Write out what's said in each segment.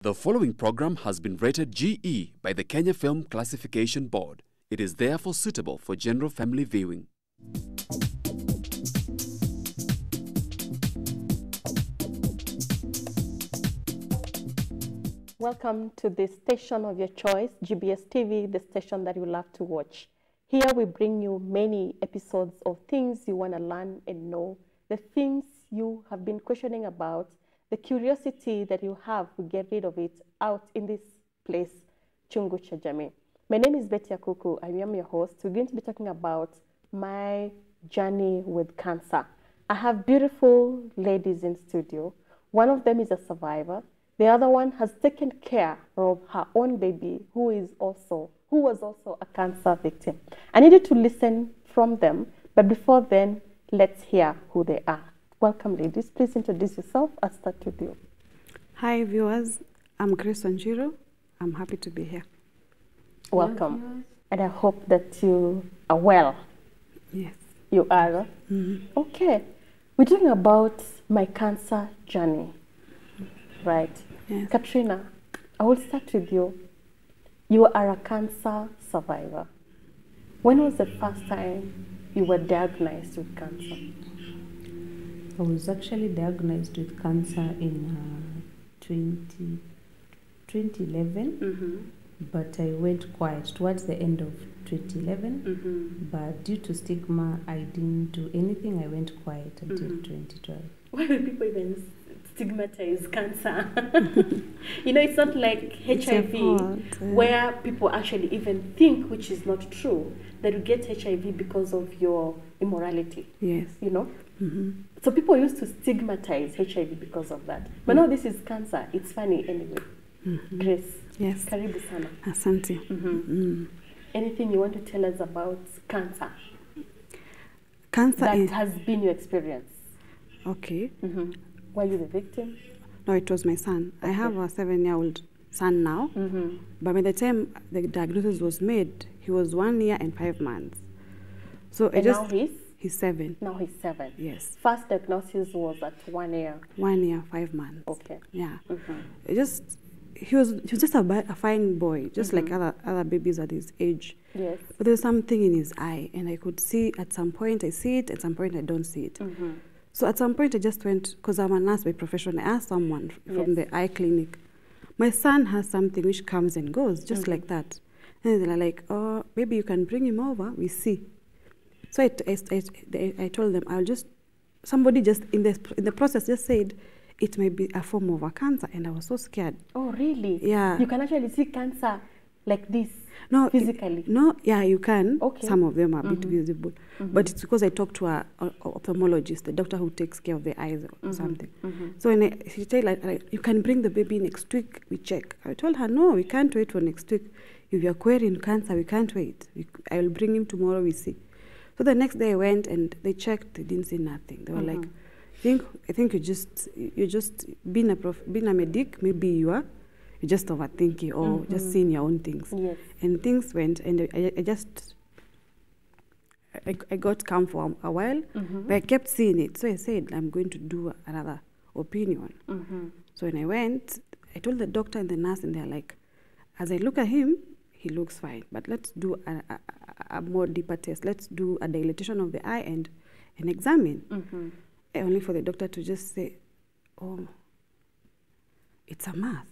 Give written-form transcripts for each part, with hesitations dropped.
The following program has been rated GE by the Kenya Film Classification Board. It is therefore suitable for general family viewing. Welcome to the station of your choice, GBS TV, the station that you love to watch. Here we bring you many episodes of things you want to learn and know, the things you have been questioning about, the curiosity that you have, we get rid of it out in this place, Chungu cha Jamii. My name is Betty Akuku. I am your host. We're going to be talking about my journey with cancer. I have beautiful ladies in studio. One of them is a survivor. The other one has taken care of her own baby who was also a cancer victim. I needed to listen from them, but before then, let's hear who they are. Welcome, ladies. Please introduce yourself. I'll start with you. Hi, viewers. I'm Grace Wanjiru. I'm happy to be here. Welcome. And I hope that you are well. Yes. You are? Mm-hmm. Okay. We're talking about my cancer journey. Right. Yes. Katrina, I will start with you. You are a cancer survivor. When was the first time you were diagnosed with cancer? I was actually diagnosed with cancer in 2011, but I went quiet towards the end of 2011. But due to stigma, I didn't do anything. I went quiet until 2012. Why do people even stigmatize cancer? You know, it's not like HIV, where people actually even think, which is not true, that you get HIV because of your immorality. Yes. You know? So people used to stigmatize HIV because of that. But now this is cancer. It's funny anyway. Grace. Yes. Karibu sana. Asante. Anything you want to tell us about cancer? Cancer that has been your experience. Okay. Were you the victim? No, it was my son. Okay. I have a 7-year-old son now. But by the time the diagnosis was made, he was 1 year and 5 months. So and now he's 7. Now he's 7. Yes. First diagnosis was at 1 year. 1 year, 5 months. Okay. Yeah. He was just a fine boy, just like other babies at his age. Yes. But there was something in his eye, and I could see at some point I see it, at some point I don't see it. So at some point I just went, because I'm a nurse by profession, I asked someone from the eye clinic, my son has something which comes and goes, just like that. And they're like, oh, maybe you can bring him over, we see. So I told them, somebody just in the process just said, it may be a form of a cancer, and I was so scared. Oh, really? Yeah. You can actually see cancer like this? No, physically? Yeah, you can. Okay. Some of them are a bit visible. But it's because I talked to an ophthalmologist, the doctor who takes care of the eyes or something. So when she said, like, you can bring the baby next week, we check. I told her, no, we can't wait for next week. If you're querying cancer, we can't wait. I will bring him tomorrow, we see. So the next day I went and they checked, they didn't see nothing. They were like, I think you just being a medic, maybe you're just overthinking or just seeing your own things. Yes. And things went, and I got calm for a while, but I kept seeing it. So I said, I'm going to do another opinion. So when I went, I told the doctor and the nurse, and they're like, as I look at him, he looks fine, but let's do a more deeper test. Let's do a dilatation of the eye and examine. Only for the doctor to just say, oh, it's a mass.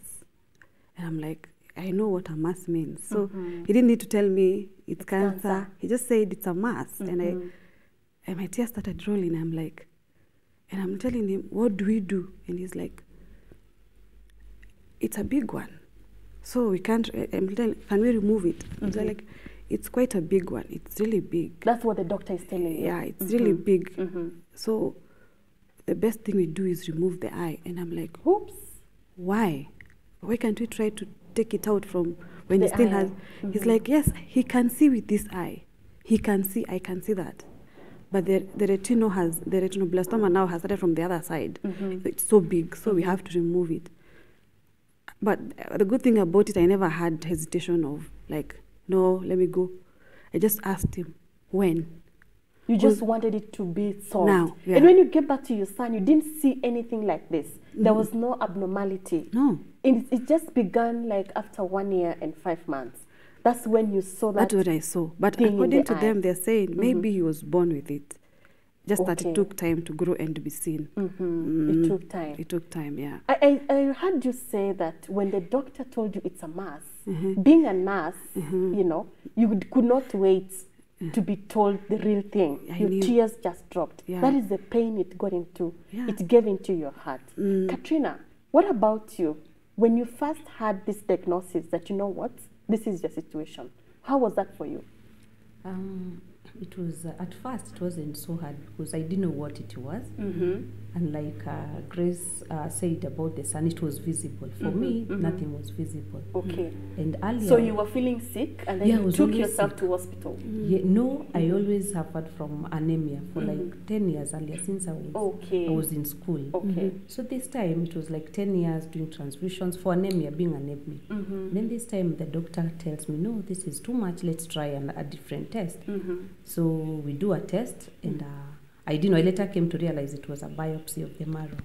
And I'm like, I know what a mass means. So he didn't need to tell me it's cancer. He just said it's a mass. And my tears started rolling. I'm like, and I'm telling him, what do we do? And he's like, it's a big one. So we can't, I'm telling, can we remove it? He's like, it's quite a big one. It's really big. That's what the doctor is telling you? Yeah, it's really big. So the best thing we do is remove the eye. And I'm like, oops, why? Why can't we try to take it out from when he still has? He's like, yes, he can see with this eye. He can see, I can see that. But the retinoblastoma now has started from the other side. It's so big, so we have to remove it. But the good thing about it, I never had hesitation of like, no, let me go. I just asked him, when? You just wanted it to be solved. Now, yeah. And when you get back to your son, you didn't see anything like this. There was no abnormality. No. It just began like after 1 year and 5 months. That's when you saw that. That's what I saw. But thing in according the to eye. them, they're saying maybe he was born with it. Just that Okay. it took time to grow and to be seen. It took time. It took time, yeah. I heard you say that when the doctor told you it's a mass, being a nurse, you know, could not wait to be told the real thing. I Your knew. tears just dropped. Yeah. That is the pain it got into. Yeah. It gave into your heart. Katrina, what about you? When you first had this diagnosis that, you know what, this is your situation, how was that for you? It was, at first, it wasn't so hard because I didn't know what it was. And like Grace said about the sun, it was visible. For me, nothing was visible. Okay. And earlier... So you were feeling sick and then Yeah, I you was took always yourself sick. to hospital? Yeah, no, I always suffered from anemia for like 10 years earlier since I was in school. Okay. So this time it was like 10 years doing transfusions for anemia, being anemic. Then this time the doctor tells me, no, this is too much, let's try a different test. So we do a test and I didn't know, I later came to realize it was a biopsy of the marrow.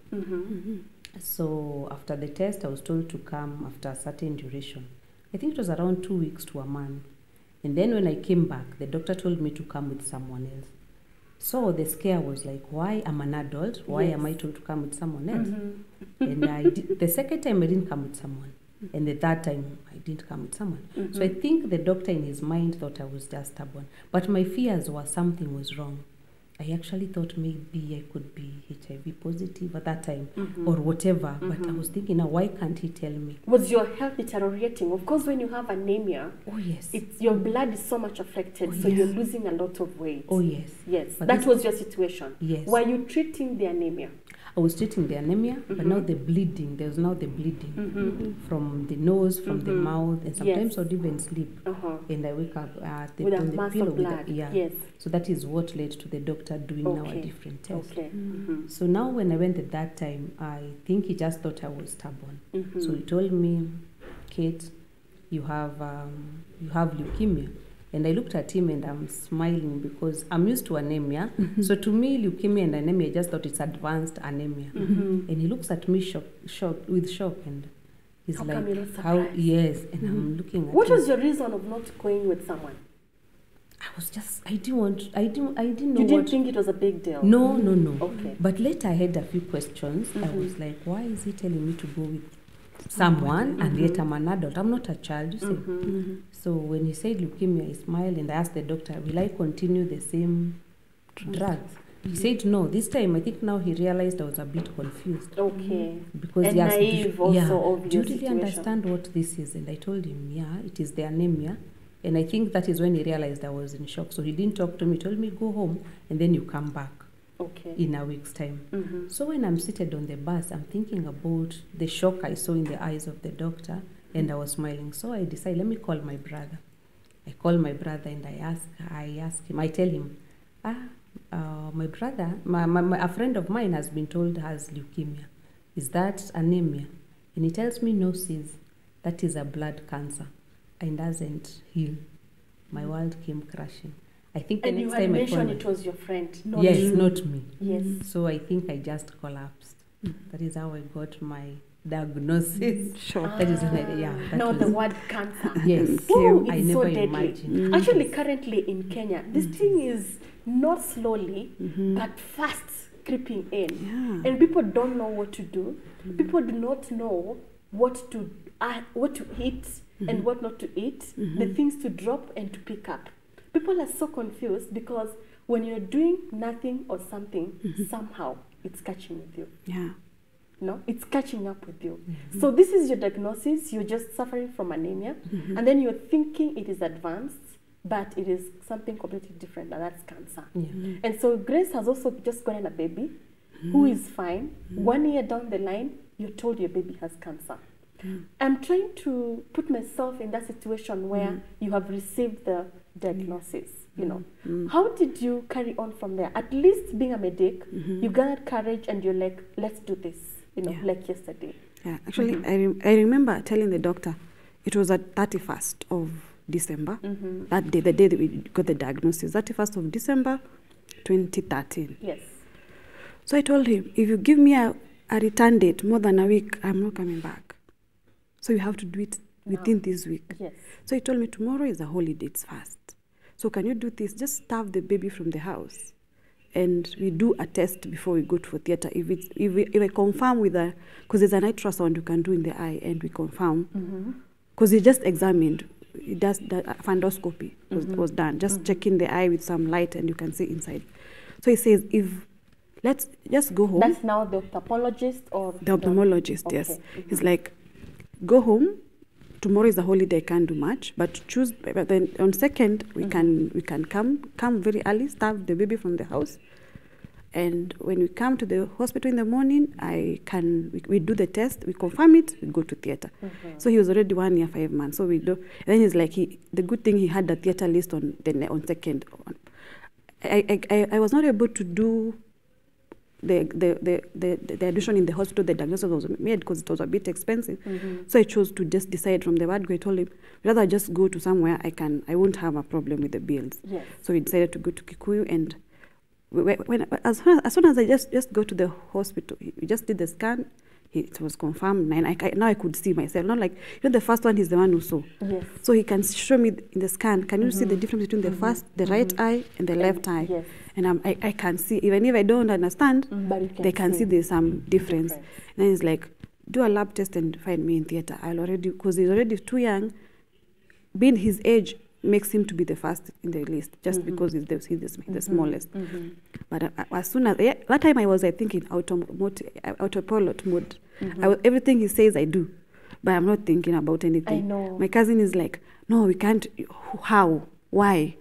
So after the test I was told to come after a certain duration. I think it was around 2 weeks to a month. And then when I came back, the doctor told me to come with someone else. So the scare was like, why? I'm an adult. Why am I told to come with someone else? And the second time I didn't come with someone. And the third time I didn't come with someone. So I think the doctor in his mind thought I was just stubborn. But my fears were something was wrong. I actually thought maybe I could be HIV positive at that time or whatever. But I was thinking, now why can't he tell me? Was your health deteriorating? Of course, when you have anemia, Oh, yes. your blood is so much affected, so you're losing a lot of weight. Oh, yes. Yes, But that this- was your situation. Yes. Were you treating the anemia? I was treating the anemia, but now the bleeding, there's now the bleeding from the nose, from the mouth, and sometimes Yes. I'd even sleep. Uh-huh. And I wake up With a on the mass pillow of with blood. yeah. Yes. So that is what led to the doctor doing now a Okay. different test. Okay. So now when I went at that time, I think he just thought I was stubborn. So he told me, Kate, you have leukemia. And I looked at him and I'm smiling because I'm used to anemia. So to me, leukemia and anemia, I just thought it's advanced anemia. And he looks at me with shock and he's How like, come you're not how? surprised? Yes. And I'm looking at What him. was your reason of not going with someone? I was just, I didn't know You didn't what. think it was a big deal? No. Okay. But later I had a few questions. I was like, why is he telling me to go with someone and yet I'm an adult? I'm not a child, you see. So when he said leukemia, I smiled and I asked the doctor, will I continue the same drugs? He said no. This time I think now he realized I was a bit confused. Okay. Because And he asked, naive also of do you your really situation. understand what this is? And I told him, yeah, it is the anemia. And I think that is when he realized I was in shock. So he didn't talk to me, he told me, go home and then you come back Okay. in a week's time. So when I'm seated on the bus, I'm thinking about the shock I saw in the eyes of the doctor and I was smiling. So I decided, let me call my brother. I call my brother and I ask him, I tell him, my brother, a friend of mine has been told has leukemia. Is that anemia? And he tells me, no, sis, that is a blood cancer and doesn't heal. My world came crashing. I think the And you next had time I mentioned called it was your friend, not yes, you. not me. Yes. So I think I just collapsed. That is how I got my diagnosis. Sure. That is when that Now was, the word cancer. yes. Ooh, I it's never so deadly. imagined. Actually, currently in Kenya, this thing is not slowly, but fast creeping in. Yeah. And people don't know what to do. People do not know what to eat and what not to eat, the things to drop and to pick up. People are so confused because when you're doing nothing or something, somehow it's catching with you. Yeah. No, it's catching up with you. So this is your diagnosis. You're just suffering from anemia, and then you're thinking it is advanced, but it is something completely different, and that's cancer. And so Grace has also just gotten a baby who is fine. 1 year down the line, you're told your baby has cancer. I'm trying to put myself in that situation where you have received the diagnosis. You know, how did you carry on from there? At least being a medic, you gathered courage and you're like, let's do this. You know, like yesterday. Yeah, actually, I remember telling the doctor, it was at 31st of December, that day, the day that we got the diagnosis, 31st of December, 2013. Yes. So I told him, if you give me a a return date, more than a week, I'm not coming back. So you have to do it within this week. Yes. So he told me, tomorrow is a holiday, it's fast. So can you do this? Just starve the baby from the house. And we do a test before we go to theater. If I confirm with because there's an ultrasound you can do in the eye, and we confirm. Because he just examined, he does the fundoscopy was done, just checking the eye with some light, and you can see inside. So he says, let's just go home. That's now the ophthalmologist or? The ophthalmologist, okay. yes. He's like, go home. Tomorrow is a holiday, I can't do much, but choose. But then on second, we can come very early, starve the baby from the house, and when we come to the hospital in the morning, we do the test, we confirm it, we go to theater. So he was already 1 year 5 months. So we do. And then he's like, the good thing he had the theater list on second. I was not able to do the admission in the hospital. The diagnosis was made because it was a bit expensive. So I chose to just decide from the word go. I told him, rather just go to somewhere I won't have a problem with the bills. Yes. So we decided to go to Kikuyu, and as soon as I just go to the hospital, we just did the scan. It was confirmed 9. Now I could see myself. Not like, the first one is the one who saw. Yes. So he can show me in the scan. Can you see the difference between the right eye and the left eye? Yes. And I can see, even if I don't understand, they can see there's some difference. And then he's like, do a lab test and find me in theater. Because he's already too young. Being his age makes him to be the first in the list, just because he's the smallest. But as soon as, that time I was, I think, in autopilot mode. Everything he says, I do. But I'm not thinking about anything. I know. My cousin is like, no, we can't. How? Why?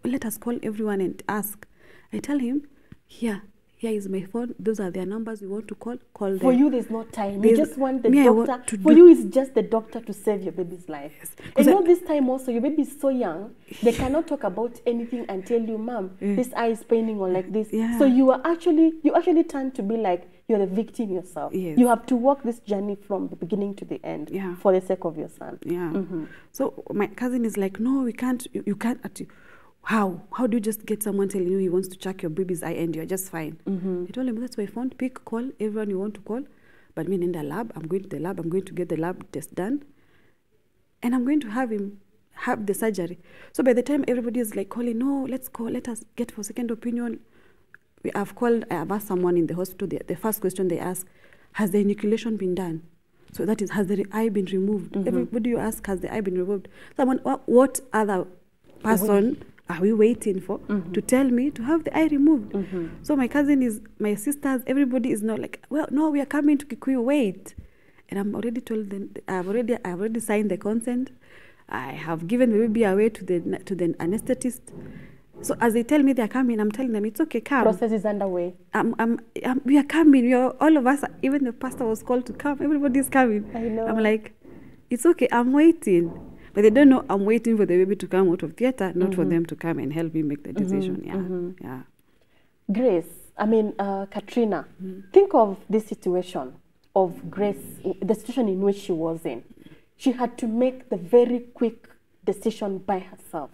Let us call everyone and ask. I tell him, here is my phone. Those are their numbers. We want to call them. For you, there's no time. You just want the doctor. For you, it's just the doctor to save your baby's life. Yes. And not this time also, your baby is so young, they cannot talk about anything and tell you, Mom, this eye is paining or like this. Yeah. So you actually turn to be like, you're the victim yourself. Yes. You have to walk this journey from the beginning to the end for the sake of your son. Yeah. So my cousin is like, no, we can't. You can't. How do you just get someone telling you he wants to check your baby's eye and you're just fine? I told him, that's my phone, pick, call everyone you want to call. But me in the lab, I'm going to the lab, I'm going to get the lab test done. And I'm going to have him have the surgery. So by the time everybody is like calling, no, let us get for second opinion. I have asked someone in the hospital, the first question they ask, has the inoculation been done? So that is, has the eye been removed? Everybody you ask, has the eye been removed? Someone, what other person are we waiting for to tell me to have the eye removed? So my sisters, everybody is not like, well, no, we are coming to Kikuyu, wait. And I'm already told them, I've already signed the consent. I have given the baby away to the anesthetist. So as they tell me they're coming, I'm telling them, it's okay, come. Process is underway. We are coming. All of us, even the pastor was called to come. Everybody's coming. I know. I'm like, it's okay, I'm waiting. But they don't know I'm waiting for the baby to come out of theater, not for them to come and help me make the decision. Yeah. Grace, Katrina, think of this situation of Grace, the situation in which she was in. She had to make the very quick decision by herself.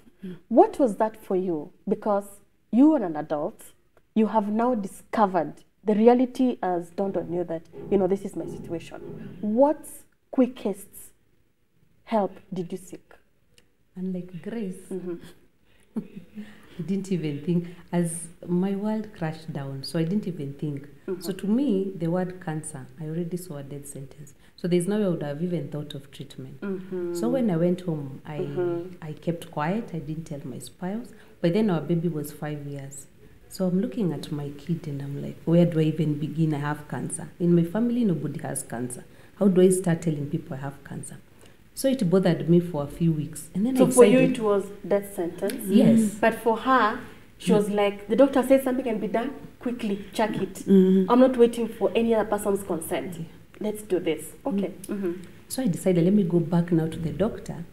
What was that for you? Because you are an adult, you have now discovered the reality has dawned on you that, this is my situation. What quickest help did you seek? Unlike Grace, I didn't even think, as my world crashed down, so I didn't even think. So to me, the word cancer, I already saw a death sentence. So there's no way I would have even thought of treatment. So when I went home, I kept quiet. I didn't tell my spouse. By then our baby was 5 years. So I'm looking at my kid and I'm like, where do I even begin? I have cancer. In my family, nobody has cancer. How do I start telling people I have cancer? So it bothered me for a few weeks. And then so for you, it was death sentence? Yes. But for her, she was like, the doctor said something can be done, quickly, check it. I'm not waiting for any other person's consent. Let's do this. Okay. So I decided, let me go back now to the doctor,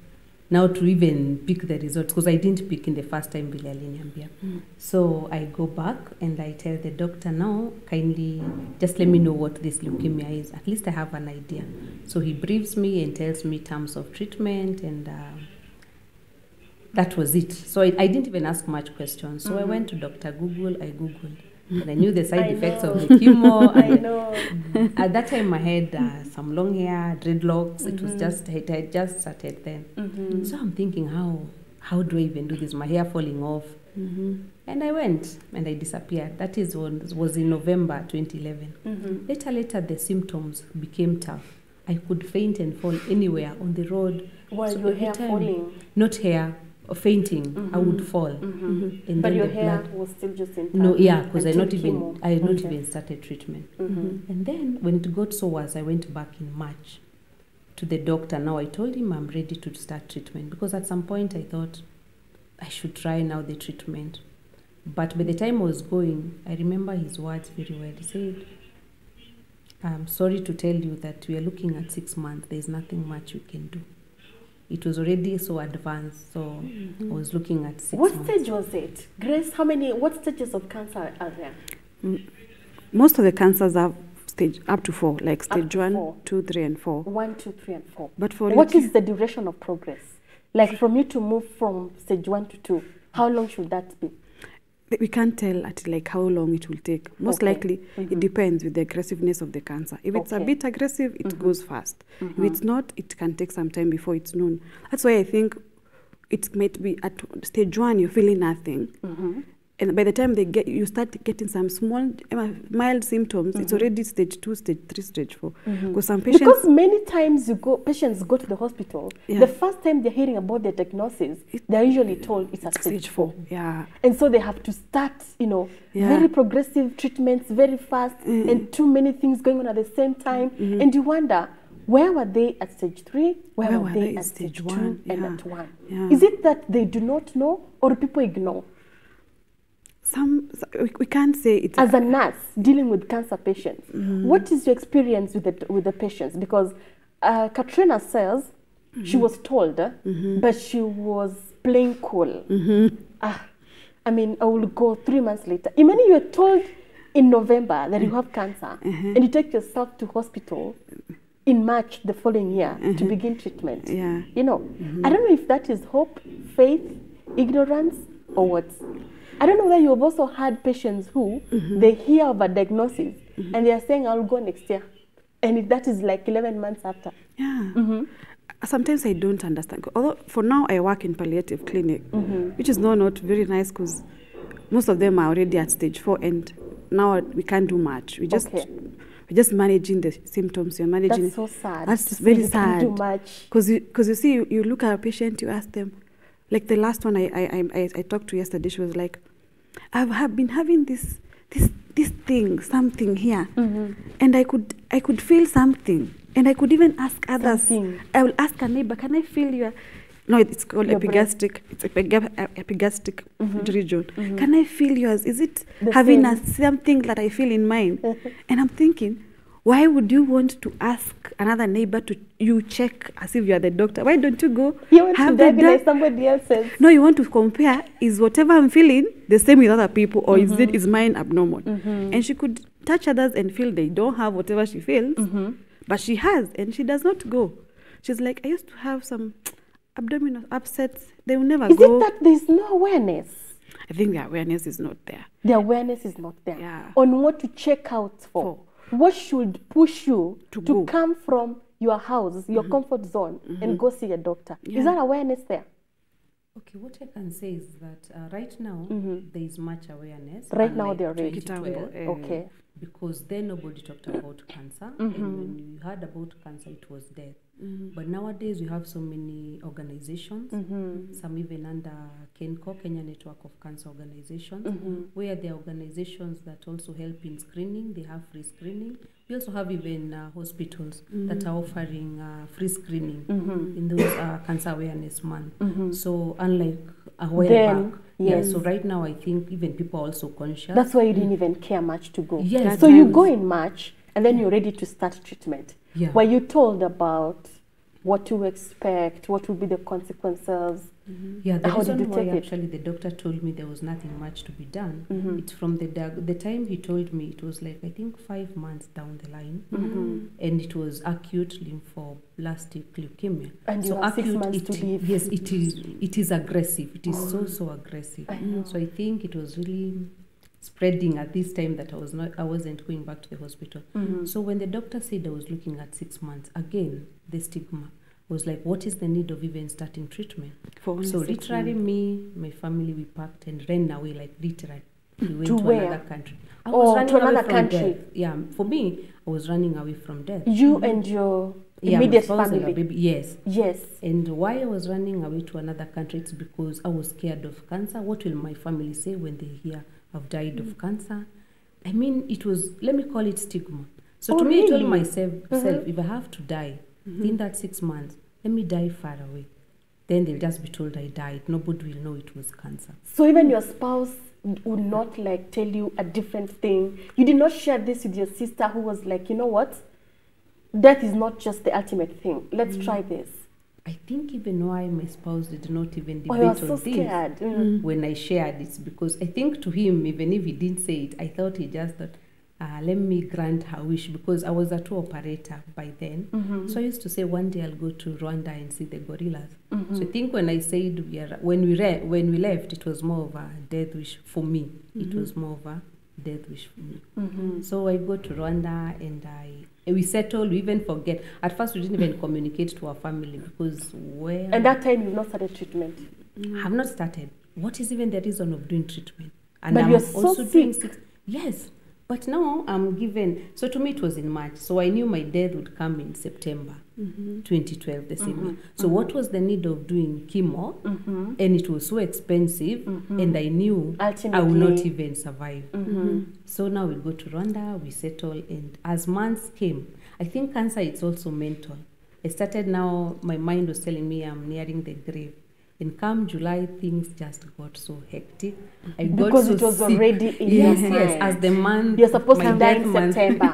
now to even pick the results, because I didn't pick in the first time vile aliniambia. So I go back and I tell the doctor, now kindly just let me know what this leukemia is. At least I have an idea. So he briefs me and tells me terms of treatment, and that was it. So I didn't even ask much questions. So I went to Dr. Google, I Googled And I knew the side effects of the chemo. I And know. at that time, I had some long hair, dreadlocks. It was just, it had just started then. So I'm thinking, how do I even do this? My hair falling off. And I went and I disappeared. That was in November 2011. Later, the symptoms became tough. I could faint and fall anywhere on the road. Was So your every hair time- falling? Not hair, fainting. I would fall. And But then your the hair blood- was still just intact? No, yeah, because I had until not chemo. even started treatment. And then when it got so worse, I went back in March to the doctor. Now I told him I'm ready to start treatment, because at some point I thought I should try now the treatment. But by the time I was going, I remember his words very well. He said, "I'm sorry to tell you that we are looking at 6 months. There's nothing much we can do." It was already so advanced, so I was looking at 6 What months. stage was it? Grace, what stages of cancer are there? Most of the cancers have stage up to 4, like Up stage to 1, 4. 2, 3, and 4. 1, 2, 3, and 4. But for What leuke- is the duration of progress? Like from you to move from stage 1 to 2, how long should that be? we can't tell at like how long it will take. Most Okay. likely, it depends with the aggressiveness of the cancer. If it's a Okay. bit aggressive, it goes fast. If it's not, it can take some time before it's known. That's why I think it might be at stage 1, you're feeling nothing. And by the time you start getting some small, mild symptoms, it's already stage 2, stage 3, stage 4. Because some patients... Because many times patients go to the hospital, Yeah. the first time they're hearing about their diagnosis, they're usually told it's at stage 4. Yeah. And so they have to start, Yeah. very progressive treatments very fast and too many things going on at the same time. And you wonder, where were they at stage 3? Where were they at stage 2 1? and Yeah. at 1? Yeah. Is it that they do not know or people ignore? We can't say it's... As a nurse dealing with cancer patients, what is your experience with the patients? Because Katrina says she was told, but she was playing cool. I mean, I will go 3 months later. Imagine you're told in November that you have cancer, and you take yourself to hospital in March the following year to begin treatment. Yeah. I don't know if that is hope, faith, ignorance, or what. I don't know whether you have also had patients who they hear of a diagnosis and they are saying, I'll go next year. And that is like 11 months after. Yeah. Sometimes I don't understand. Although for now I work in palliative clinic, which is not very nice because most of them are already at stage 4 and now we can't do much. We're just managing the symptoms. You're managing. That's so sad. That's very You sad. can't do much. Because you see, you look at a patient, you ask them, like the last one I talked to yesterday, she was like, I've been having this thing, something here, and I could feel something, and I could even ask others. Something. I will ask a neighbor, can I feel your? No, it's called Your epigastric. It's epigastric region. Can I feel yours? Is it The having same. something that I feel in mine? And I'm thinking, why would you want to ask another neighbor to you check as if you are the doctor? Why don't you go You want to have the diagnose somebody else's. No, you want to compare, is whatever I'm feeling the same with other people, or is mine abnormal? And she could touch others and feel they don't have whatever she feels, but she has, and she does not go. She's like, I used to have some abdominal upsets. They will never Is go. it that there's no awareness? I think the awareness is not there. The awareness is not there. Yeah. On what to check out for. What should push you To to go. come from your house, your comfort zone, and go see a doctor? Yeah. Is that awareness there? Okay, what I can say is that right now there is much awareness. Right now unlike they're ready. 2012, Okay. because then nobody talked about cancer, and when you heard about cancer, it was death. But nowadays we have so many organizations, some even under KENCO, Kenya Network of Cancer Organizations, where there are organizations that also help in screening. They have free screening. We also have even hospitals that are offering free screening in those Cancer Awareness Month. So unlike a while Then, back, yes. so right now I think even people are also conscious. That's why you didn't even care much to go. Yes. So you go in March, and then you're ready to start treatment. Yeah. Were you told about what to expect, what will be the consequences? Yeah, the How did reason you why take it? actually the doctor told me there was nothing much to be done. It's from the time he told me, it was like I think 5 months down the line, and it was acute lymphoblastic leukemia. And you so have 6 acute, months to live. yes, it is aggressive. It is so aggressive. So I think it was really spreading at this time that I wasn't going back to the hospital. So when the doctor said I was looking at 6 months, again, the stigma was like, what is the need of even starting treatment? For So only 6 literally months. me, my family, we packed and ran away, like literally. We went To to where? another country. I Oh, was running to away another from country. death. Yeah, for me, I was running away from death. You and your Yeah, my immediate spouse and our family. baby. Yes. Yes. And why I was running away to another country, it's because I was scared of cancer. What will my family say when they hear I've died of cancer? I mean, it was, let me call it stigma. So Oh, to me, I told really? myself, if I have to die in that 6 months, let me die far away. Then they'll just be told I died. Nobody will know it was cancer. So even your spouse would not like tell you a different thing. You did not share this with your sister who was like, you know what? Death is not just the ultimate thing. Let's try this. I think even why my spouse did not even Oh, you are debate so on this scared. when I shared it, because I think to him, even if he didn't say it, I thought he just thought, let me grant her wish, because I was a tour operator by then. So I used to say one day I'll go to Rwanda and see the gorillas. So I think when I said when we left, it was more of a death wish for me. It was more of a death wish for me. So I go to Rwanda and we settled. We even forget. At first, we didn't even communicate to our family because And that time you've not started treatment. I have not started. What is even the reason of doing treatment? And But I'm you're so also doing sick. 6. Yes. But now I'm given, so to me it was in March. So I knew my death would come in September 2012, the same year. So what was the need of doing chemo? And it was so expensive, and I knew I would not Ultimately. even survive. So now we go to Rwanda, we settle, and as months came, I think cancer is also mental. I started now, my mind was telling me I'm nearing the grave. And come July, things just got so hectic. I got Because so it was sick. already in Yes, your yes. mind. As the month, You're supposed my to die in death month. September.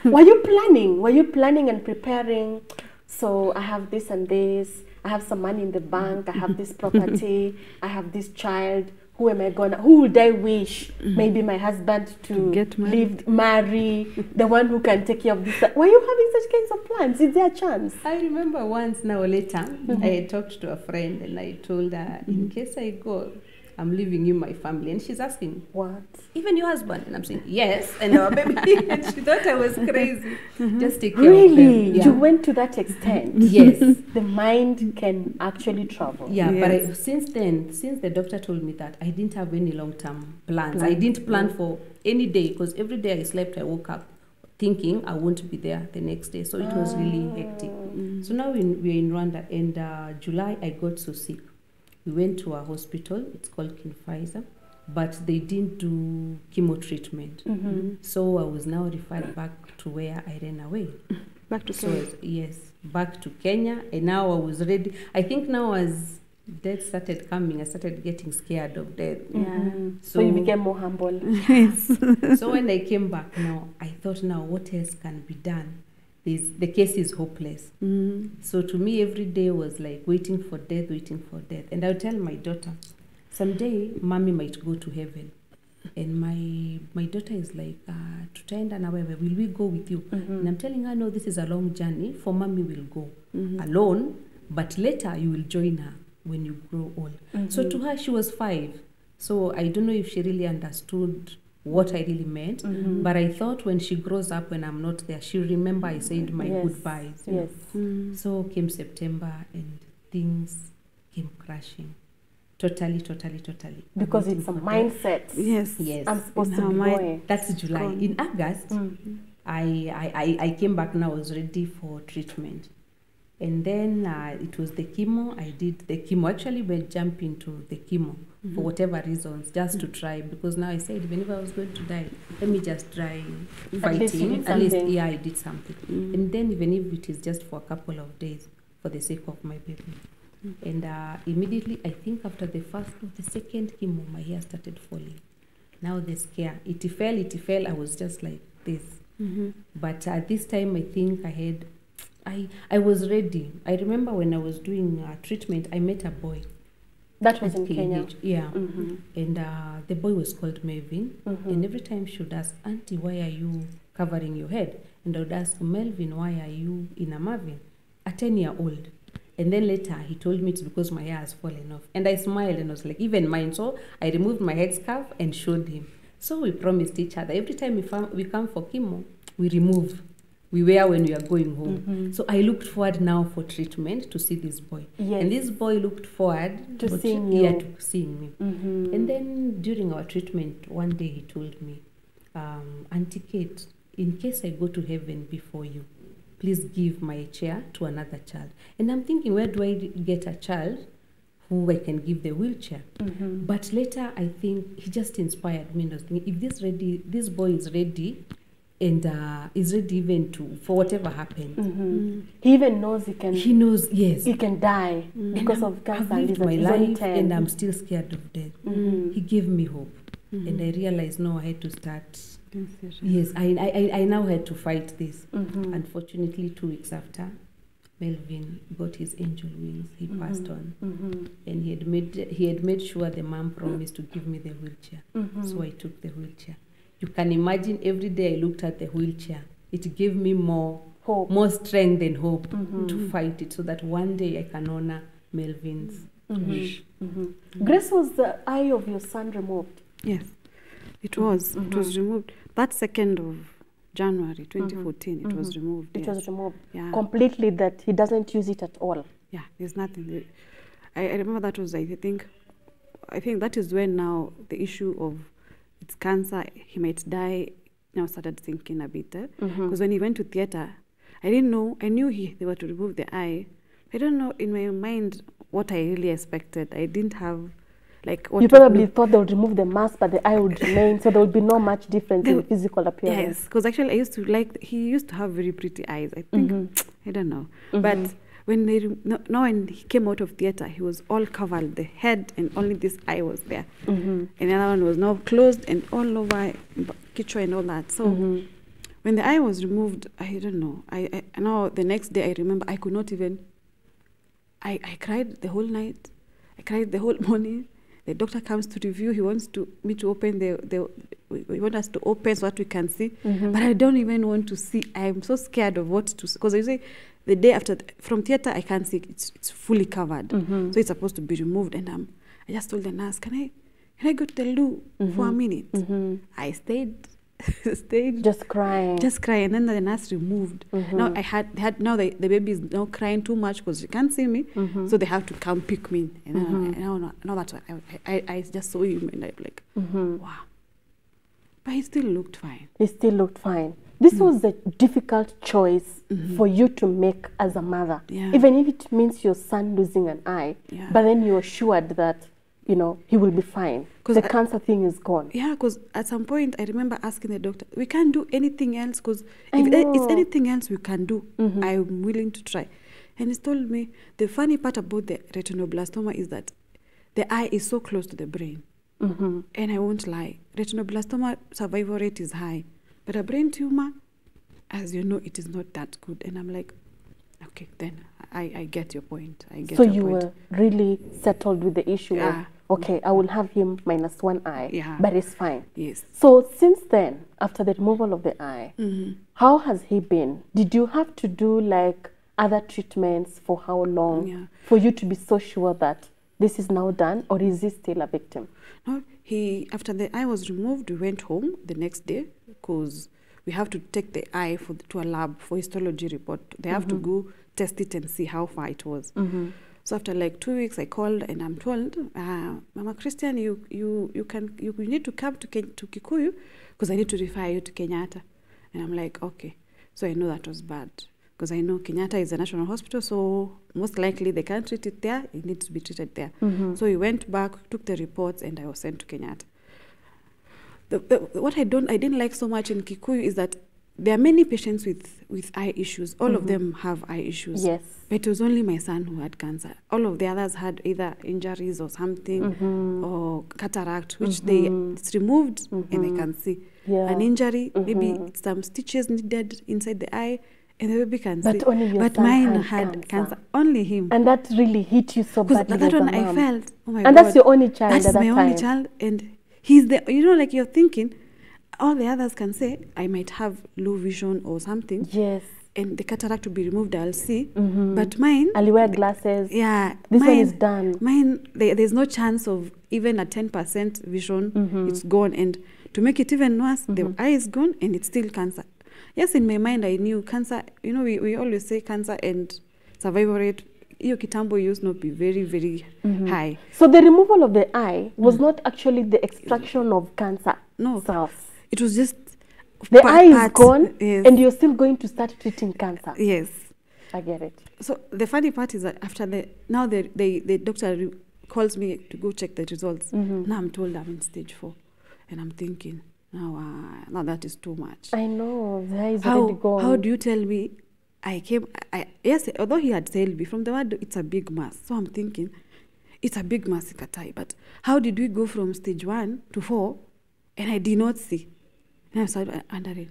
Were you planning? Were you planning and preparing? So I have this and this. I have some money in the bank. I have this property. I have this child. Who am I gonna? Who would I wish? Maybe my husband to get married. marry. The one who can take care of this. Were you having such kinds of plans? Is there a chance? I remember once now later, I had talked to a friend and I told her, in case I go, I'm leaving you my family. And she's asking, What? even your husband? And I'm saying, yes. And our baby. And she thought I was crazy. Just take care of Really? them. Yeah. You went to that extent? Yes. The mind can actually travel. Yeah, but Yes. since then, since the doctor told me that, I didn't have any long-term plans. I didn't plan for any day, because every day I slept, I woke up thinking I won't be there the next day. So it was really hectic. So now we're in Rwanda, and July I got so sick. We went to a hospital, it's called King Pfizer, but they didn't do chemo treatment. So I was now referred back to where I ran away. Back to So Kenya. yes, back to Kenya, and now I was ready. I think now as death started coming, I started getting scared of death. Yeah. So you became more humble. So when I came back now, I thought, now what else can be done? The case is hopeless. So to me, every day was like waiting for death. And I would tell my daughter, someday mommy might go to heaven. And my daughter is like, tutaenda na wewe, will we go with you? And I'm telling her, no, this is a long journey. For mommy will go alone, but later you will join her when you grow old. So to her, she was 5. So I don't know if she really understood what I really meant, but I thought when she grows up, when I'm not there, she'll remember I said my goodbyes. you know. So came September and things came crashing. Totally. Because Waiting it's a for death. mindset. Yes. Yes. I'm supposed In to her be mind. going. That's July. In August, I came back now, I was ready for treatment. And then it was the chemo. I did the chemo. Actually, we jumped into the chemo for whatever reasons, just to try. Because now I said, even if I was going to die, let me just try At least you fighting. did At least, something. yeah, I did something. And then even if it is just for a couple of days, for the sake of my baby. And immediately, I think after the first or the second chemo, my hair started falling. Now the scare, it fell. I was just like this. But at this time, I think I was ready. I remember when I was doing treatment, I met a boy. That was at in Kenya. KH. Yeah. And the boy was called Melvin. And every time she would ask, Auntie, why are you covering your head? And I would ask, Melvin, why are you in a Marvin? A 10-year-old. And then later he told me it's because my hair has fallen off. And I smiled and I was like, even mine. So I removed my headscarf and showed him. So we promised each other, every time we come for chemo, we remove. We wear when we are going home. So I looked forward now for treatment to see this boy. Yes. And this boy looked forward to seeing you. Yeah, to seeing me. And then during our treatment, one day he told me, Auntie Kate, in case I go to heaven before you, please give my chair to another child. And I'm thinking, where do I get a child who I can give the wheelchair? But later, I think he just inspired me. And I was thinking, if this boy is ready, and is ready even for whatever happens. He even knows he can. He knows, yes. He can die because of cancer. I've lived my life, and I'm still scared of death. He gave me hope, and I realized, no, I had to start. Yes, I now had to fight this. Unfortunately, 2 weeks after, Melvin got his angel wings. He passed on, and he had made sure the mom promised to give me the wheelchair. So I took the wheelchair. You can imagine every day I looked at the wheelchair. It gave me more hope, more strength and hope to fight it, so that one day I can honor Melvin's wish. Grace, was the eye of your son removed? Yes, it was. It was removed. That 2nd of January 2014, it was removed. It was removed completely, that he doesn't use it at all. Yeah, there's nothing. I remember that was, I think that is when now the issue of it's cancer, he might die, now started thinking a bit. Because when he went to theatre, I didn't know, I knew they were to remove the eye. I don't know in my mind what I really expected. I didn't have, like... What you probably thought they would remove the mask, but the eye would remain, so there would be no much difference in the physical appearance. Yes, because actually I used to he used to have very pretty eyes, I think. I don't know. But when when he came out of theatre, he was all covered, the head, and only this eye was there. And the other one was now closed and all over kichwa and all that. So when the eye was removed, I don't know. I now the next day I remember I could not even. I cried the whole night. I cried the whole morning. The doctor comes to review. He wants me to open we want us to open so that we can see. But I don't even want to see. I'm so scared of what to see. Because I say the day after, from theatre, I can't see. It's fully covered. So it's supposed to be removed. And I just told the nurse, can I go to the loo for a minute? I stayed. Just crying. And then the nurse removed. Now now the baby is now crying too much because she can't see me. So they have to come pick me. And now that's why I just saw him and I'm like, wow. But he still looked fine. He still looked fine. This was a difficult choice for you to make as a mother. Even if it means your son losing an eye, but then you're assured that, you know, he will be fine. Because the cancer thing is gone. Yeah, because at some point I remember asking the doctor, we can't do anything else, because if it's anything else we can do, I'm willing to try. And he told me, the funny part about the retinoblastoma is that the eye is so close to the brain. And I won't lie, retinoblastoma survival rate is high. But a brain tumor, as you know, it is not that good. And I'm like, okay, then I get your point. So you were really settled with the issue of, okay, I will have him minus one eye, but it's fine. Yes. So since then, after the removal of the eye, how has he been? Did you have to do like other treatments for how long for you to be so sure that this is now done, or is he still a victim? No, after the eye was removed, we went home the next day because we have to take the eye to a lab for histology report. They have to go test it and see how far it was. So after like 2 weeks, I called and I'm told, Mama Christian, you need to come to Kikuyu because I need to refer you to Kenyatta. And I'm like, okay. So I know that was bad because I know Kenyatta is a national hospital, so most likely they can't treat it there. It needs to be treated there. So we went back, took the reports, and I was sent to Kenyatta. What I didn't like so much in Kikuyu is that there are many patients with eye issues. All of them have eye issues. Yes. But it was only my son who had cancer. All of the others had either injuries or something or cataract, which it's removed and they can see. An injury, maybe some stitches needed inside the eye, and the baby can see. Only your but son mine had cancer. Only him. And that really hit you so badly. That one I felt, oh my God. And that's your only child at that time. That's my only child, and he's the, you know, like you're thinking, all the others can say, I might have low vision or something. Yes. And the cataract will be removed, I'll see. But mine... I'll wear glasses. Yeah. This one is done. Mine, there's no chance of even a 10% vision. It's gone. And To make it even worse, the eye is gone and it's still cancer. Yes, in my mind, I knew cancer, you know, we always say cancer and survival rate, iyo kitambo used not be very, very high. So the removal of the eye was not actually the extraction of cancer cells. It was just the eye is gone, and you're still going to start treating cancer. Yes. I get it. So the funny part is that after the doctor calls me to go check the results. Now I'm told I'm in stage 4. And I'm thinking, now that is too much. I know, the eye is already gone. How do you tell me yes, although he had told me from the word, it's a big mass. So I'm thinking, it's a big mass, Ikatai. But how did we go from stage 1 to 4 and I did not see? And I started wondering,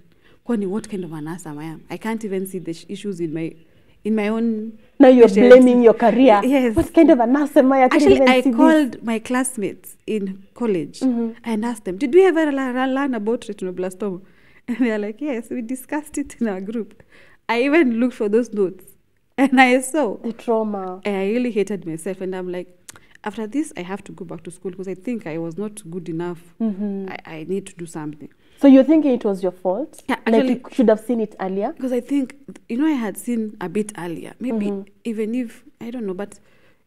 what kind of a nurse am I? I can't even see the issues in my own. Now you're blaming your career. Yes. What kind of a nurse am I? Actually, I called my classmates in college and asked them, did we ever learn about retinoblastoma? And they're like, yes, we discussed it in our group. I even looked for those notes and I saw the trauma. And I really hated myself. And I'm like, after this, I have to go back to school because I think I was not good enough. I need to do something. So you're thinking it was your fault? Yeah, actually, like you should have seen it earlier? Because I think, I had seen a bit earlier. Maybe even if, I don't know, but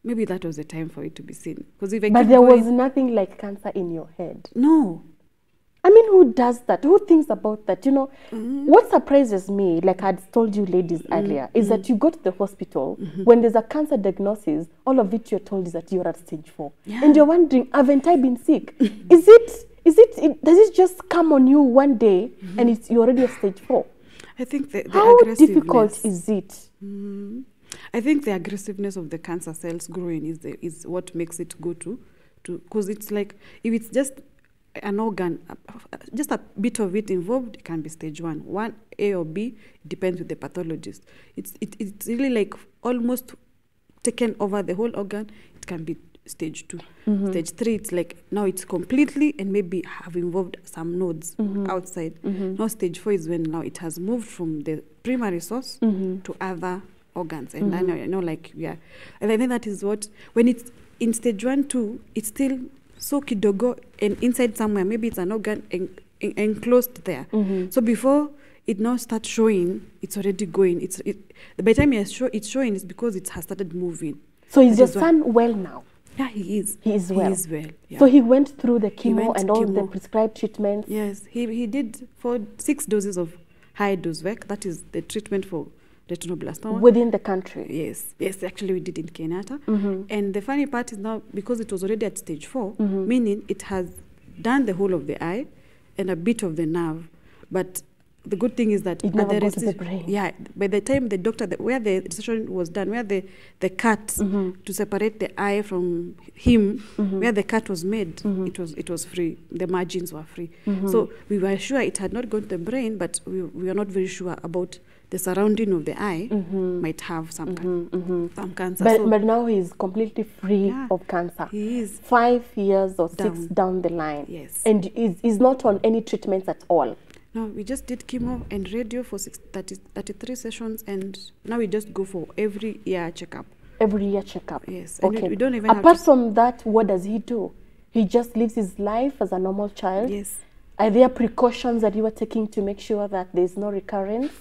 maybe that was the time for it to be seen. Because if But there was nothing like cancer in your head? No. I mean, who does that? Who thinks about that? You know, what surprises me, like I had told you ladies earlier, is that you go to the hospital, when there's a cancer diagnosis, all of it you're told is that you're at stage 4. Yeah. And you're wondering, haven't I been sick? Does it just come on you one day and you're already at stage 4? I think the How difficult is it? I think the aggressiveness of the cancer cells growing is what makes it go to, because it's like, if it's just an organ, just a bit of it involved, it can be stage 1. 1A or B, it depends with the pathologist. It's really like almost taken over the whole organ. It can be stage 2. Stage 3, it's like now it's completely and maybe have involved some nodes outside. Now stage 4 is when now it has moved from the primary source to other organs. And I know like, yeah. And I think that is what, when it's in stage 1, 2, it's still so kidogo and inside somewhere, maybe it's an organ enclosed there. So before it now starts showing, it's already going. By the time it's showing, it's because it has started moving. So is your son well now? Yeah, he is. He is well. He is well. Yeah. So he went through the chemo and all the prescribed treatments? Yes, he did 6 doses of high dose work. That is the treatment for retinoblastoma. Within the country? Yes, actually we did in Kenyatta. And the funny part is now, because it was already at stage 4, meaning it has done the whole of the eye and a bit of the nerve. But the good thing is that it never got to the brain. Yeah, by the time the doctor, where the session was done, where the cut to separate the eye from him, where the cut was made, it was free. The margins were free. So we were sure it had not gone to the brain, but we were not very sure about the surrounding of the eye might have some cancer. But now he's completely free of cancer. He is. 5 years or 6 down the line. Yes. And he's not on any treatments at all. No, we just did chemo and radio for 33 sessions, and now we just go for every year checkup. Every year checkup? Yes. Okay. And we don't even Apart from that, what does he do? He just lives his life as a normal child? Yes. Are there precautions that you are taking to make sure that there's no recurrence?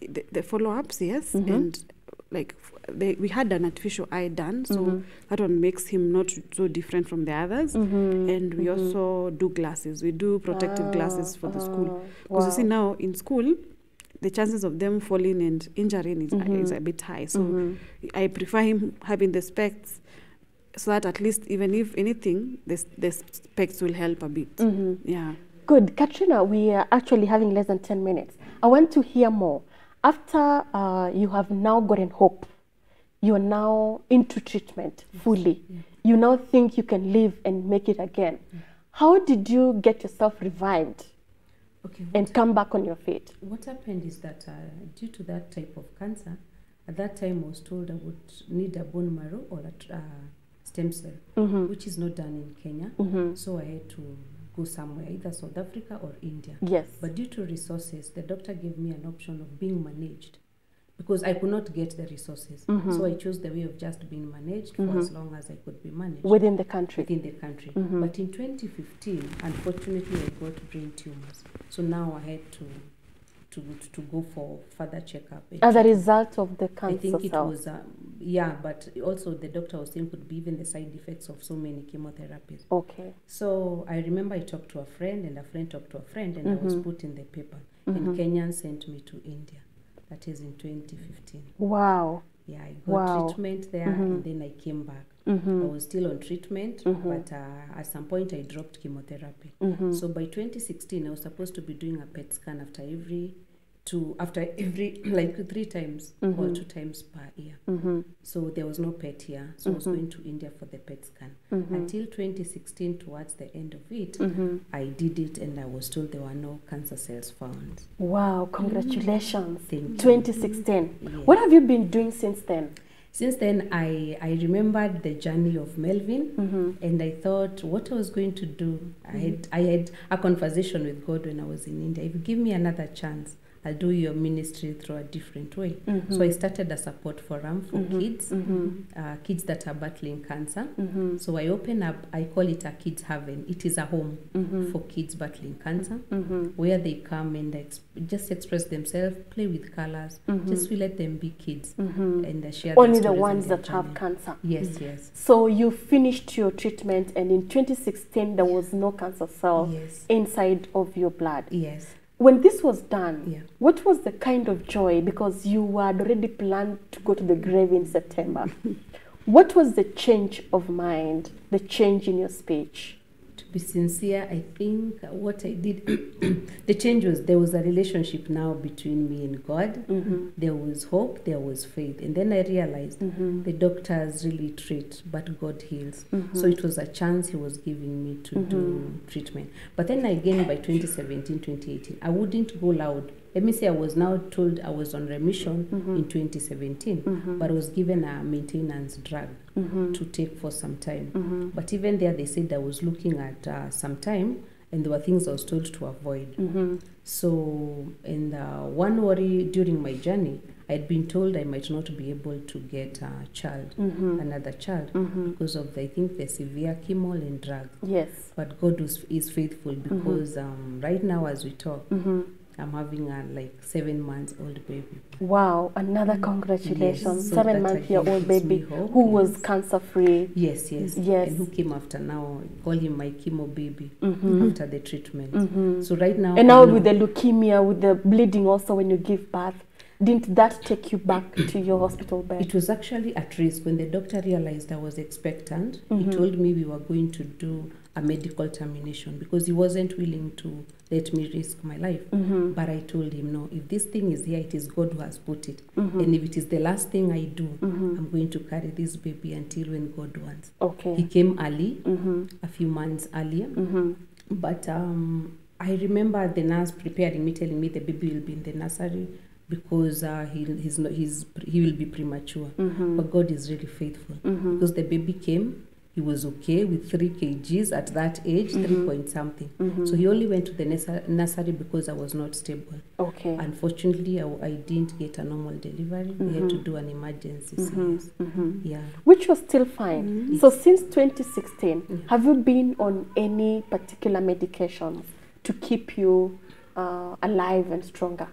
The follow-ups, yes. And like we had an artificial eye done, so that one makes him not so different from the others. And we also do glasses. We do protective glasses for the school. Because you see now in school, the chances of them falling and injuring is a bit high. So I prefer him having the specs, so that at least even if anything, the specs will help a bit. Yeah. Good. Katrina, we are actually having less than 10 minutes. I want to hear more. After you have now gotten hope, you are now into treatment fully. You now think you can live and make it again. How did you get yourself revived and come back on your feet? What happened is that due to that type of cancer, at that time I was told I would need a bone marrow or a stem cell, which is not done in Kenya. So I had to go somewhere, either South Africa or India. Yes. But due to resources, the doctor gave me an option of being managed because I could not get the resources. So I chose the way of just being managed for as long as I could be managed. Within the country? Within the country. But in 2015, unfortunately, I got brain tumors. So now I had to go for further checkup. As a result of the cancer I think it cells? was, yeah, but also the doctor was saying could be even the side effects of so many chemotherapies. Okay. So I remember I talked to a friend, and a friend talked to a friend, and I was put in the paper. And Kenyan sent me to India. That is in 2015. Wow. Yeah, I got treatment there, and then I came back. I was still on treatment, but at some point I dropped chemotherapy. So by 2016, I was supposed to be doing a PET scan after every like 3 times or 2 times per year. So there was no PET here, so I was going to India for the PET scan. Until 2016, towards the end of it, I did it, and I was told there were no cancer cells found. Wow, congratulations. Thank you. 2016. Yes. What have you been doing since then? Since then, I remembered the journey of Melvin, and I thought what I was going to do. I had a conversation with God when I was in India. If you give me another chance, I'll do your ministry through a different way. So I started a support forum for kids, kids that are battling cancer. So I open up, I call it a kids haven. It is a home for kids battling cancer, where they come and just express themselves, play with colors, just we let them be kids and share Only their the stories ones and their that have journey. cancer? Yes, yes. So you finished your treatment, and in 2016 there was no cancer cell inside of your blood? Yes. When this was done, what was the kind of joy? Because you had already planned to go to the grave in September. What was the change of mind, the change in your speech? To be sincere, I think what I did, the change was there was a relationship now between me and God. There was hope, there was faith. And then I realized the doctors really treat, but God heals. So it was a chance he was giving me to do treatment. But then again, by 2017, 2018, I wouldn't go loud. Let me say I was now told I was on remission in 2017, but I was given a maintenance drug to take for some time. But even there, they said I was looking at some time, and there were things I was told to avoid. So, and one worry during my journey, I had been told I might not be able to get a child, another child, because of, I think, the severe chemo and drugs. Yes. But God is faithful, because right now as we talk, I'm having a like 7 months old baby. Wow, another congratulations. Yes, so 7-month-year-old baby who was cancer free. Yes, yes. And who came after now, I call him my chemo baby after the treatment. So right now. And now with the leukemia, with the bleeding also when you give birth, didn't that take you back to your hospital bed? It was actually at risk. When the doctor realized I was expectant, he told me we were going to do a medical termination because he wasn't willing to let me risk my life. But I told him, no, if this thing is here, it is God who has put it. And if it is the last thing I do, I'm going to carry this baby until when God wants. Okay. He came early, a few months earlier. But I remember the nurse preparing me, telling me the baby will be in the nursery because he will be premature. But God is really faithful because the baby came. He was okay with 3 kgs at that age, 3 point something. So he only went to the nursery because I was not stable. Okay. Unfortunately, I didn't get a normal delivery. We had to do an emergency CS. Yeah. Which was still fine. So since 2016, have you been on any particular medications to keep you alive and stronger?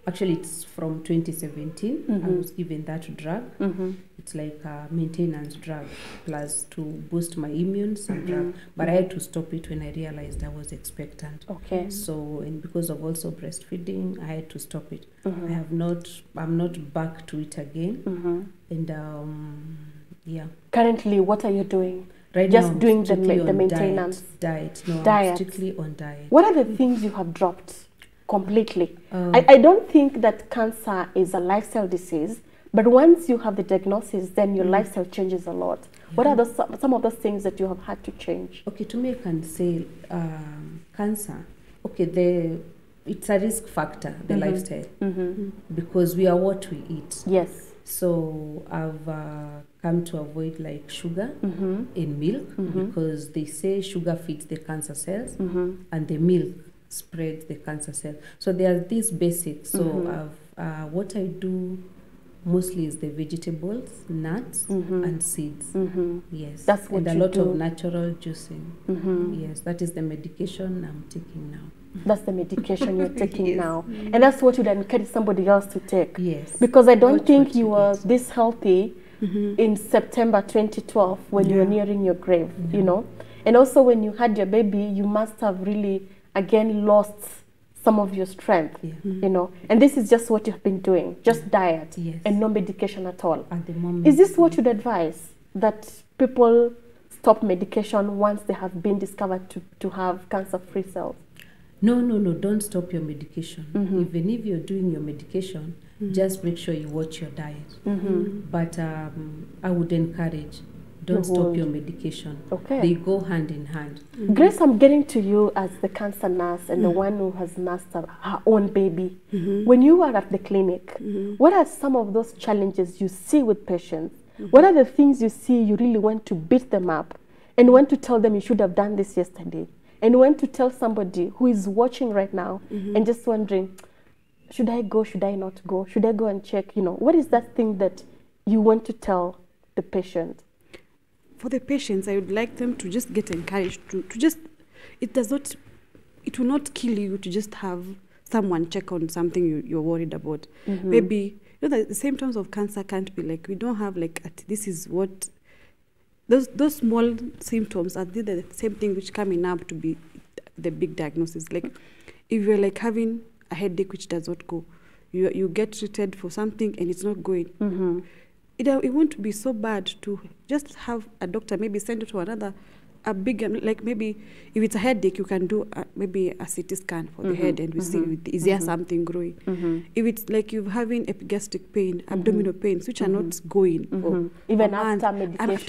Actually, it's from 2017. I was given that drug. It's like a maintenance drug, plus to boost my immune, some drug. But I had to stop it when I realized I was expectant. Okay. So, and because of also breastfeeding, I had to stop it. I'm not back to it again. And yeah. Currently, what are you doing? Right Just now, doing the on maintenance? Diet. No, Diet. I'm strictly on diet. What are the things you have dropped completely? I don't think that cancer is a lifestyle disease, but once you have the diagnosis, then your lifestyle changes a lot. What are some of those things that you have had to change? Okay, to me, I can say cancer. Okay, it's a risk factor, the lifestyle, because we are what we eat. Yes. So I've come to avoid like sugar in milk because they say sugar feeds the cancer cells and the milk spreads the cancer cell. So there are these basics. So what I do mostly is the vegetables, nuts, and seeds. Yes. That's what and a you lot do. of natural juicing. Yes, that is the medication I'm taking now. That's the medication you're taking Yes. now. And that's what you'd encourage somebody else to take. Yes. Because I don't Watch think what you you were eat. this healthy in September 2012 when you were nearing your grave, you know. And also when you had your baby, you must have really, again, lost some of your strength, you know. And this is just what you've been doing, just diet Yes. and no medication at all. At the moment. Is this what you'd advise, that people stop medication once they have been discovered to have cancer-free cells? No, don't stop your medication. Even if you're doing your medication, just make sure you watch your diet. But I would encourage, don't stop your medication. Okay. They go hand in hand. Grace, I'm getting to you as the cancer nurse and the one who has nursed her own baby. When you are at the clinic, what are some of those challenges you see with patients? What are the things you see you really want to beat them up and want to tell them you should have done this yesterday? And want to tell somebody who is watching right now and just wondering, should I go, should I not go? Should I go and check? You know, what is that thing that you want to tell the patient? For the patients, I would like them to just get encouraged to just, it will not kill you to just have someone check on something you're worried about. Maybe, you know, the symptoms of cancer can't be like, we don't have like, this is what, those small symptoms are the same thing which coming up to be the big diagnosis. Like if you're like having a headache which does not go, you get treated for something and it's not going. It won't be so bad to just have a doctor maybe send you to another, a big, like maybe if it's a headache, you can do maybe a CT scan for the head and we see is there something growing. If it's like you're having epigastric pain, abdominal pains, which are not going for Even a month, after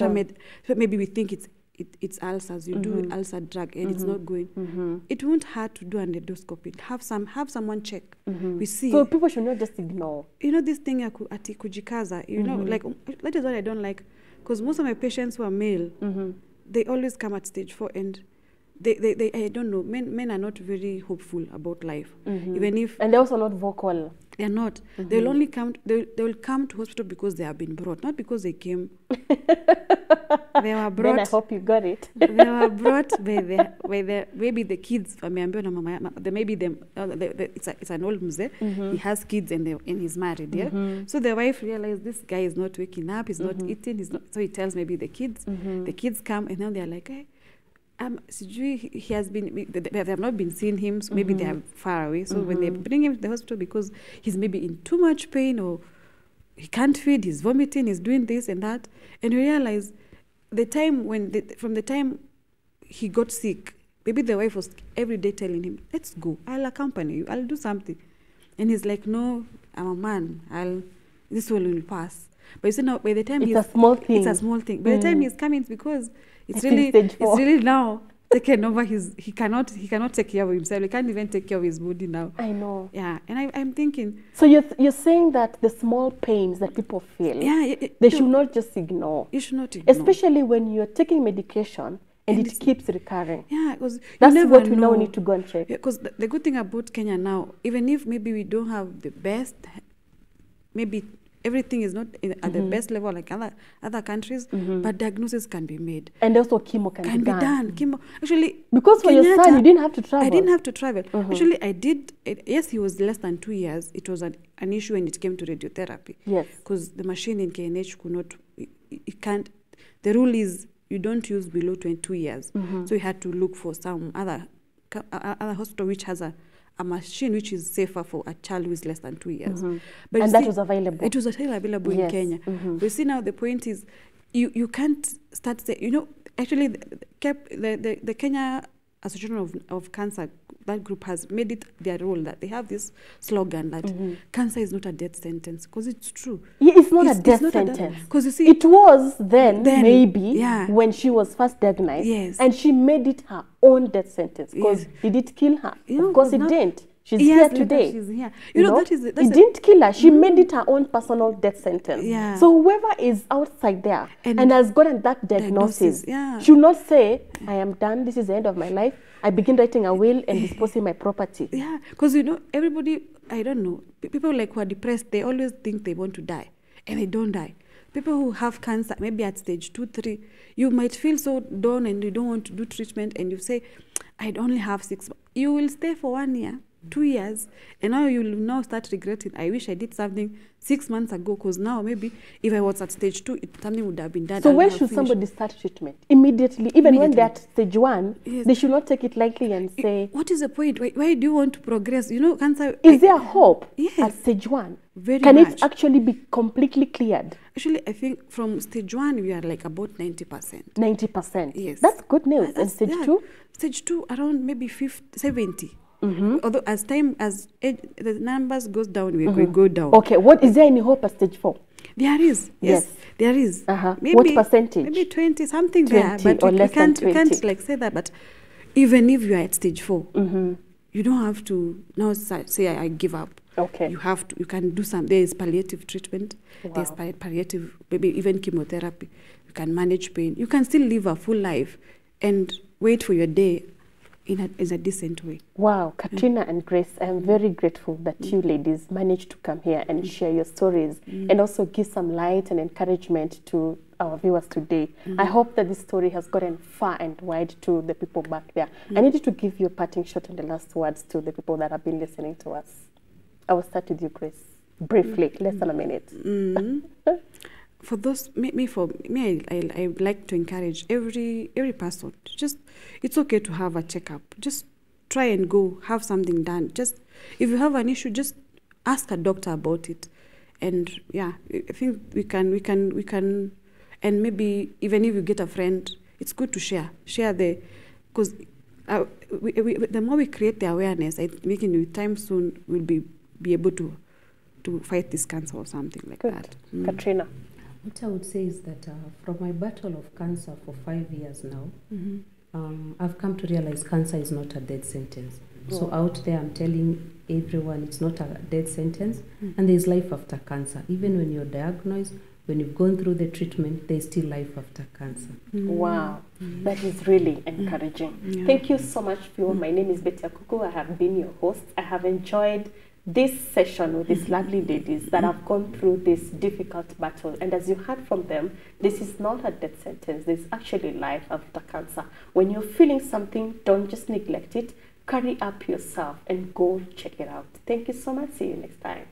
medication. so maybe we think it's ulcers. You do ulcer drug and it's not going. It won't hurt to do an endoscopy. Have someone check. We see. So people should not just ignore. You know this thing ati kujikaza. You know, like that is what I don't like, because most of my patients who are male, they always come at stage 4 and they I don't know, men are not very hopeful about life. Even if And they're also not vocal. they're not, they'll only come. They will come to hospital because they have been brought, not because they came. They were brought. Then I hope you got it. They were brought by the maybe the kids. Maybe them. It's an old mzee. He has kids and he's married. Yeah. So the wife realized this guy is not waking up. He's not eating. He's not. So he tells maybe the kids. The kids come and then they're like, hey, he has been. They have not been seeing him. So maybe they are far away. So when they bring him to the hospital because he's maybe in too much pain or he can't feed, he's vomiting, he's doing this and that, and we realize from the time he got sick, maybe the wife was every day telling him, let's go, I'll accompany you, I'll do something. And he's like, no, I'm a man, this will pass. But you see now, by the time it's a small thing. It's a small thing. By the time he's coming, it's because it's stage 4. it's really now taken over he cannot take care of himself. He can't even take care of his body now. I know. Yeah, and I'm thinking. So you're saying that the small pains that people feel, they should not just ignore. You should not ignore. Especially when you're taking medication and it keeps recurring. Yeah, because that's what we now need to go and check. Because the good thing about Kenya now, even if maybe we don't have the best, maybe everything is not at the best level like other countries, but diagnosis can be made. And also chemo can be done. Chemo, actually, because for your son, you didn't have to travel. I didn't have to travel. Actually, I did. Yes, he was less than 2 years. It was an issue when it came to radiotherapy. Yes. Because the machine in KNH could not, it can't, the rule is you don't use below 22 years. So we had to look for some other hospital which has a machine which is safer for a child who is less than 2 years. But and that was available. It was available in Kenya. But you see now the point is you can't start saying, you know, actually the Kenya Association of Cancer, that group has made it their role that they have this slogan that cancer is not a death sentence, because it's true. Yeah, it's not a death sentence. Because you see, it was then maybe yeah, when she was first diagnosed, yes, and she made it her own death sentence. Because yes, did it kill her? You of course it didn't. She's here today. She's here. You know, that is it didn't kill her. She made it her own personal death sentence. Yeah. So whoever is outside there and has gotten that diagnosis should not say, I am done, this is the end of my life. I begin writing a will and disposing my property. Yeah, because you know, everybody, I don't know, people like who are depressed, they always think they want to die. and they don't die. People who have cancer, maybe at stage 2, 3, you might feel so down and you don't want to do treatment, and you say, I'd only have 6 months. You will stay for 1 year, 2 years, and now you will now start regretting, I wish I did something 6 months ago, because now maybe if I was at stage 2, something would have been done. So when should somebody start treatment? Immediately, even when they're at stage 1, yes. They should not take it lightly and say, what is the point? Why do you want to progress? You know, cancer... Is there hope yes. at stage 1? Very Can much. it actually be completely cleared? Actually, I think from stage 1, we are like about 90%. 90%? Yes. That's good news. And stage 2? Stage 2, around maybe 70. Although as the numbers goes down, we go down. Okay, is there any hope at stage 4? There is, yes. There is. Maybe, what percentage? Maybe 20, something 20 there. But or we less can't, than 20. we can't like say that. But even if you are at stage 4, you don't have to now say, I give up. Okay. You have to, you can do some, there is palliative treatment. Wow. There's palliative, maybe even chemotherapy. You can manage pain. You can still live a full life and wait for your day in a decent way. Wow, Katrina and Grace, I'm very grateful that you ladies managed to come here and share your stories and also give some light and encouragement to our viewers today. I hope that this story has gotten far and wide to the people back there. I need you to give your parting shot and the last words to the people that have been listening to us. I will start with you, Grace. Briefly, less than a minute. For those, I like to encourage every person to just, it's okay to have a checkup. Just try and go, have something done. Just, if you have an issue, just ask a doctor about it. And yeah, I think we can, and maybe even if you get a friend, it's good to share because the more we create the awareness, I think with time soon we'll be able to fight this cancer or something like that. Katrina. What I would say is that from my battle of cancer for 5 years now, I've come to realize cancer is not a death sentence. So out there, I'm telling everyone it's not a death sentence, and there's life after cancer. Even when you're diagnosed, when you've gone through the treatment, there's still life after cancer. Wow, that is really encouraging. Thank you so much, Fio. My name is Betty Akuku. I have been your host. I have enjoyed this session with these lovely ladies that have gone through this difficult battle. And as you heard from them, this is not a death sentence. There's actually life after cancer. When you're feeling something, don't just neglect it. Carry up yourself and go check it out. Thank you so much. See you next time.